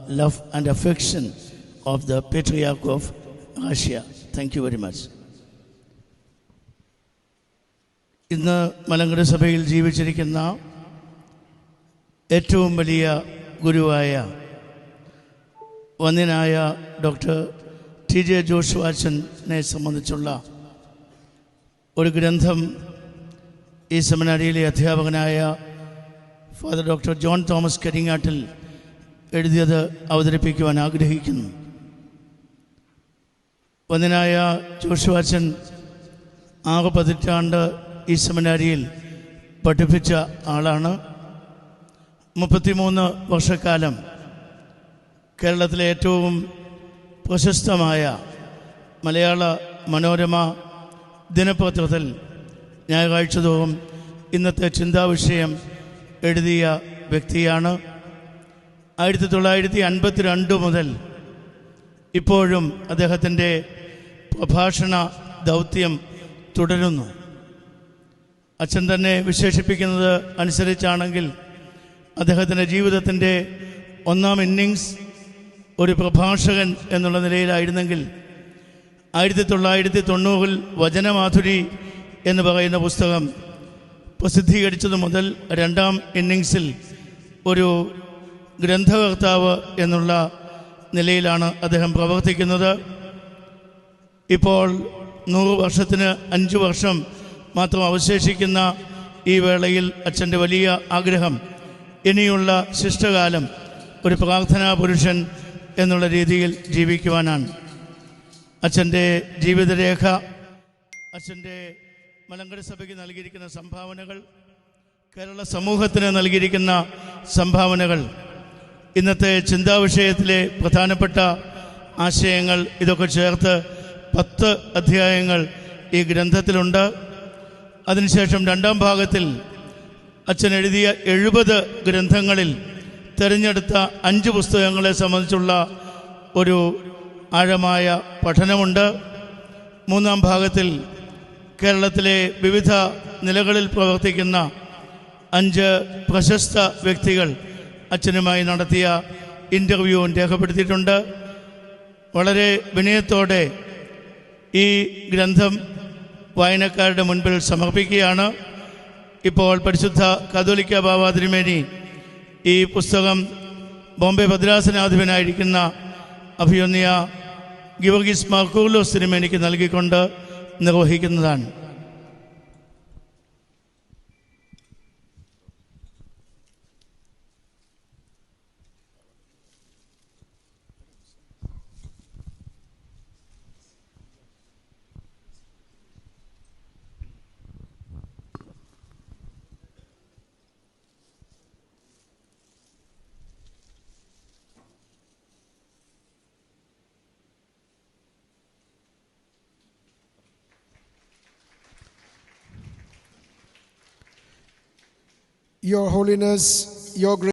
love and affection of the Patriarch of Russia. Thank you very much. ഇന്ന് മലങ്കര സഭയിൽ ജീവിച്ചിരിക്കുന്ന ഏറ്റവും വലിയ ഗുരുവായ വന്യനായ ഡോക്ടർ TJ ജോഷുവ അച്ഛനെ സംബന്ധിച്ചുള്ള ഒരു ഗ്രന്ഥം ഈ സെമിനാരിയിലെ അധ്യാപകനായ ഫാദർ ഡോക്ടർ ജോൺ തോമസ് കരിങ്ങാട്ടിൽ എഴുതിയത് അവതരിപ്പിക്കുവാൻ ആഗ്രഹിക്കുന്നു. വന്യനായ ജോഷുവ അച്ഛൻ 6 പതിറ്റാണ്ട് ഈ സെമിനാരിയിൽ പഠിപ്പിച്ച ആളാണ്. 33 വർഷക്കാലം കേരളത്തിലെ ഏറ്റവും പ്രശസ്തമായ മലയാള മനോരമ ദിനപത്രത്തിൽ ഞായറാഴ്ച തോറും ഇന്നത്തെ ചിന്താവിഷയം എഴുതിയ വ്യക്തിയാണ്. 1952 മുതൽ ഇപ്പോഴും അദ്ദേഹത്തിൻ്റെ പ്രഭാഷണ ദൗത്യം തുടരുന്നു. അച്ഛൻ തന്നെ വിശേഷിപ്പിക്കുന്നത് അനുസരിച്ചാണെങ്കിൽ അദ്ദേഹത്തിൻ്റെ ജീവിതത്തിൻ്റെ ഒന്നാം ഇന്നിങ്സ് ഒരു പ്രഭാഷകൻ എന്നുള്ള നിലയിലായിരുന്നെങ്കിൽ 1990 വചനമാധുരി എന്ന് പറയുന്ന പുസ്തകം പ്രസിദ്ധീകരിച്ചതു മുതൽ രണ്ടാം ഇന്നിങ്സിൽ ഒരു ഗ്രന്ഥകർത്താവ് എന്നുള്ള നിലയിലാണ് അദ്ദേഹം പ്രവർത്തിക്കുന്നത്. ഇപ്പോൾ 100 വർഷത്തിന് 5 വർഷം മാത്രം അവശേഷിക്കുന്ന ഈ വേളയിൽ അച്ഛൻ്റെ വലിയ ആഗ്രഹം ഇനിയുള്ള ശിഷ്ടകാലം ഒരു പ്രാർത്ഥനാ പുരുഷൻ എന്നുള്ള രീതിയിൽ ജീവിക്കുവാനാണ്. അച്ഛൻ്റെ ജീവിതരേഖ, അച്ഛൻ്റെ മലങ്കര സഭയ്ക്ക് നൽകിയിരിക്കുന്ന സംഭാവനകൾ, കേരള സമൂഹത്തിന് നൽകിയിരിക്കുന്ന സംഭാവനകൾ, ഇന്നത്തെ ചിന്താവിഷയത്തിലെ പ്രധാനപ്പെട്ട ആശയങ്ങൾ, ഇതൊക്കെ ചേർത്ത് 10 അധ്യായങ്ങൾ ഈ ഗ്രന്ഥത്തിലുണ്ട്. അതിനുശേഷം രണ്ടാം ഭാഗത്തിൽ അച്ഛൻ എഴുതിയ 70 ഗ്രന്ഥങ്ങളിൽ തിരഞ്ഞെടുത്ത 5 പുസ്തകങ്ങളെ സംബന്ധിച്ചുള്ള ഒരു ആഴമായ പഠനമുണ്ട്. മൂന്നാം ഭാഗത്തിൽ കേരളത്തിലെ വിവിധ നിലകളിൽ പ്രവർത്തിക്കുന്ന 5 പ്രശസ്ത വ്യക്തികൾ അച്ഛനുമായി നടത്തിയ ഇൻ്റർവ്യൂവും രേഖപ്പെടുത്തിയിട്ടുണ്ട്. വളരെ വിനയത്തോടെ ഈ ഗ്രന്ഥം വായനക്കാരുടെ മുൻപിൽ സമർപ്പിക്കുകയാണ്. ഇപ്പോൾ പരിശുദ്ധ കത്തോലിക്ക ബാവ തിരുമേനി ഈ പുസ്തകം ബോംബെ ഭദ്രാസനാധിപനായിരിക്കുന്ന അഭിവന്യ ഗീവർഗീസ് മാർ കൂർലോസ് തിരുമേനിക്ക് നൽകിക്കൊണ്ട് നിർവഹിക്കുന്നതാണ്. Your Holiness, Your Grace.